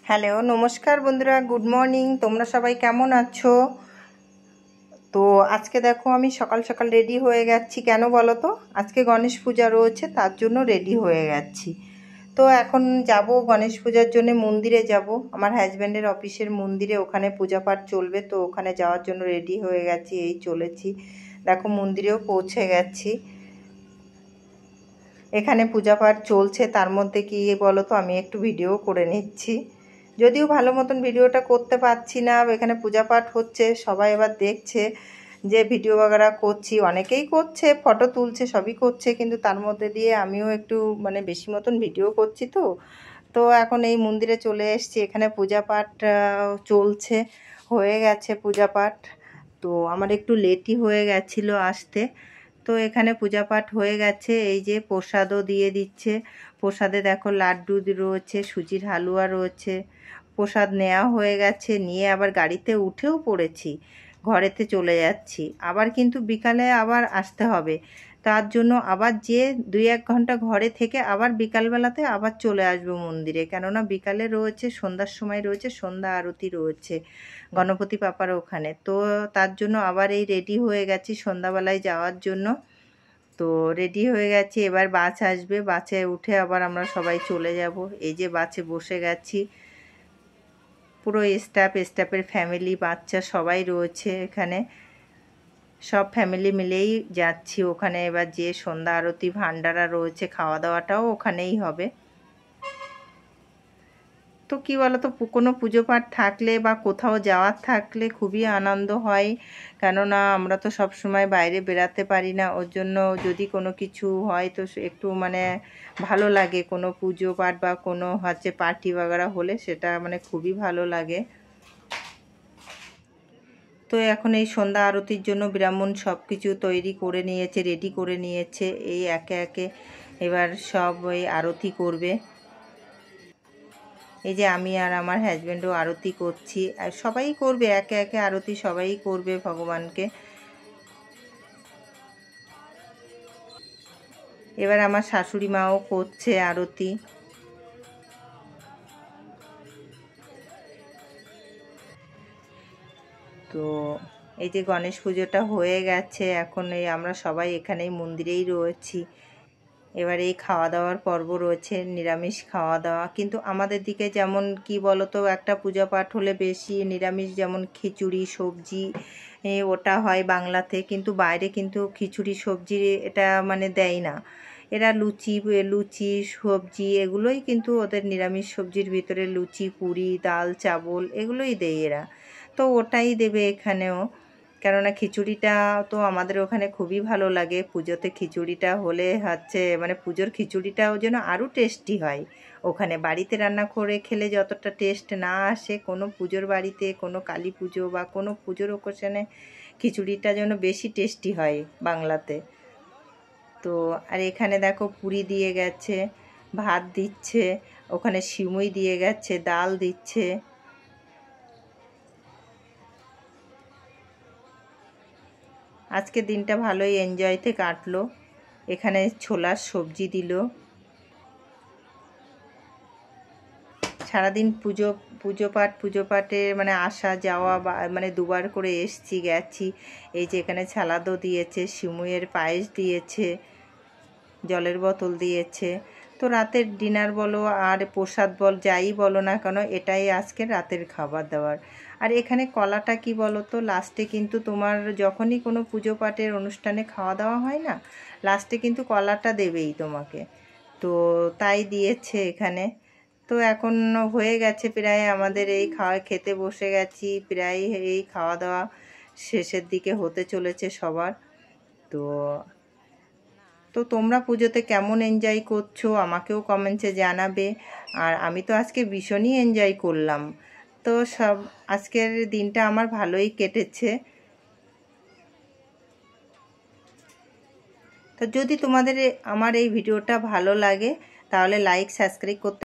Hello, নমস্কার বন্ধুরা, good morning. তোমরা সবাই কেমন আছো? তো আজকে দেখো আমি সকাল সকাল রেডি হয়ে যাচ্ছি। কেন বলো তো? আজকে গণেশ পূজা রয়েছে, তার জন্য রেডি হয়ে যাচ্ছি। তো এখন যাব গণেশ পূজার জন্য, মন্দিরে যাব, আমার হাজব্যান্ডের অফিসের মন্দিরে। ওখানে পূজা পাঠ চলবে, তো ওখানে যাওয়ার জন্য রেডি হয়ে গেছি। এই চলেছি, দেখো মন্দিরেও পৌঁছে গেছি। এখানে পূজা পাঠ চলছে, তার মধ্যে কি বলো তো, আমি একটু ভিডিও করে নিচ্ছি। যদিও ভালো মতন ভিডিওটা করতে পারছি না, এখানে পূজা পাঠ হচ্ছে, সবাই এবার দেখছে যে ভিডিও বাগেরা করছি। অনেকেই করছে, ফটো তুলছে, সবই করছে, কিন্তু তার মধ্যে দিয়ে আমিও একটু বেশি মতন ভিডিও করছি। তো তো এখন এই মন্দিরে চলে এসেছি, এখানে পূজা পাঠ চলছে, হয়ে গেছে পূজা পাঠ। তো আমার একটু লেটই হয়ে গেছিলো আসতে। তো এখানে পূজা পাঠ হয়ে গেছে, এই যে প্রসাদও দিয়ে দিচ্ছে। প্রসাদে দেখো লাড্ডু রয়েছে, সুজির হালুয়া রয়েছে। প্রসাদ নেওয়া হয়ে গেছে, নিয়ে আবার গাড়িতে উঠেও পড়েছি, ঘরেতে চলে যাচ্ছি। আবার কিন্তু বিকালে আবার আসতে হবে, তার জন্য আবার যে 2-1 ঘন্টা ঘরে থেকে আবার বিকালবেলাতে আবার চলে আসবো মন্দিরে। কেননা বিকালে রয়েছে, সন্ধ্যার সময় রয়েছে, সন্ধ্যা আরতি রয়েছে গণপতি পাপার ওখানে। তো তার জন্য আবার এই রেডি হয়ে গেছি সন্ধ্যাবেলায় যাওয়ার জন্য। তো রেডি হয়ে গেছি, এবার বাস আসবে, বাসে উঠে আবার আমরা সবাই চলে যাব। এই যে বাসে বসে গেছি, পুরো স্টাফের ফ্যামিলি, বাচ্চা সবাই রয়েছে এখানে, সব ফ্যামিলি মিলেই যাচ্ছি ওখানে। এবার যে সন্ধ্যা আরতি ভান্ডারা রয়েছে, খাওয়া দাওয়াটাও ওখানেই হবে। তো কী বলো তো, কোনো পুজো পাঠ থাকলে বা কোথাও যাওয়ার থাকলে খুবই আনন্দ হয়। কেননা আমরা তো সব সময় বাইরে বেরাতে পারি না, ওর জন্য যদি কোনো কিছু হয় তো একটু ভালো লাগে। কোনো পুজো পাঠ বা কোনো পার্টি বাগেরা হলে সেটা খুবই ভালো লাগে। তো এখন এই সন্ধ্যা আরতির জন্য ব্রাহ্মণ সব কিছু তৈরি করে নিয়েছে, রেডি করে নিয়েছে। এই একে একে এবার সব ওই আরতি করবে। এই যে আমি আর আমার হাজব্যান্ডও আরতি করছি, আর সবাই করবে একে একে আরতি, সবাই করবে ভগবানকে। এবার আমার শাশুড়ি মাও করছে আরতি। তো এই যে গণেশ পুজোটা হয়ে গেছে, এখন এই আমরা সবাই এখানেই মন্দিরেই রয়েছি। এবার এই খাওয়া দাওয়ার পর্ব রয়েছে, নিরামিষ খাওয়া দাওয়া। কিন্তু আমাদের দিকে যেমন কি বলতো, একটা পূজা পাঠ হলে বেশি নিরামিষ, যেমন খিচুড়ি সবজি ওটা হয় বাংলাতে, কিন্তু বাইরে কিন্তু খিচুড়ি সবজি এটা দেয় না। এরা লুচি সবজি এগুলোই কিন্তু ওদের নিরামিষ সবজির ভিতরে, লুচি পুরি ডাল চাবল এগুলোই দেয় এরা। তো ওটাই দেবে এখানেও, কেননা খিচুড়িটা তো আমাদের ওখানে খুবই ভালো লাগে। পুজোতে খিচুড়িটা হলে পুজোর খিচুড়িটাও যেন আরও টেস্টি হয়। ওখানে বাড়িতে রান্না করে খেলে যতটা টেস্ট না আসে, কোনো পুজোর বাড়িতে, কোনো কালী পুজো বা কোনো পুজোর ওকেশনে খিচুড়িটা যেন বেশি টেস্টি হয় বাংলাতে। তো আর এখানে দেখো পুরি দিয়ে গেছে, ভাত দিচ্ছে, ওখানে সিমুই দিয়ে গেছে, ডাল দিচ্ছে। আজকে দিনটা ভালোই এনজয়তে কাটলো। এখানে ছোলার সবজি দিল। সারাদিন পুজো পাঠে আসা যাওয়া, বা দুবার করে এসছি গেছি। এই যে এখানে ছালাদও দিয়েছে, সিমুইয়ের পায়েস দিয়েছে, জলের বোতল দিয়েছে। তো রাতের ডিনার বলো আর প্রসাদ যাই বলো না কেন, এটাই আজকে রাতের খাবার দাবার। আর এখানে কলাটা কি বলো তো, লাস্টে কিন্তু তোমার যখনই কোনো পুজো পাঠের অনুষ্ঠানে খাওয়া দাওয়া হয় না, লাস্টে কিন্তু কলাটা দেবেই তোমাকে। তো তাই দিয়েছে এখানে। তো এখন হয়ে গেছে প্রায়, আমাদের এই খেতে বসে গেছি, প্রায় এই খাওয়া দাওয়া শেষের দিকে হতে চলেছে সবার। তো তো তোমরা পুজোতে কেমন এনজয় করছো আমাকেও কমেন্টসে জানাবে। আর আমি তো আজকে ভীষণই এনজয় করলাম। তো আজকের দিনটা আমার ভালোই কেটেছে। তো যদি তোমাদের আমার এই ভিডিওটা ভালো লাগে, তাহলে লাইক সাবস্ক্রাইব করতে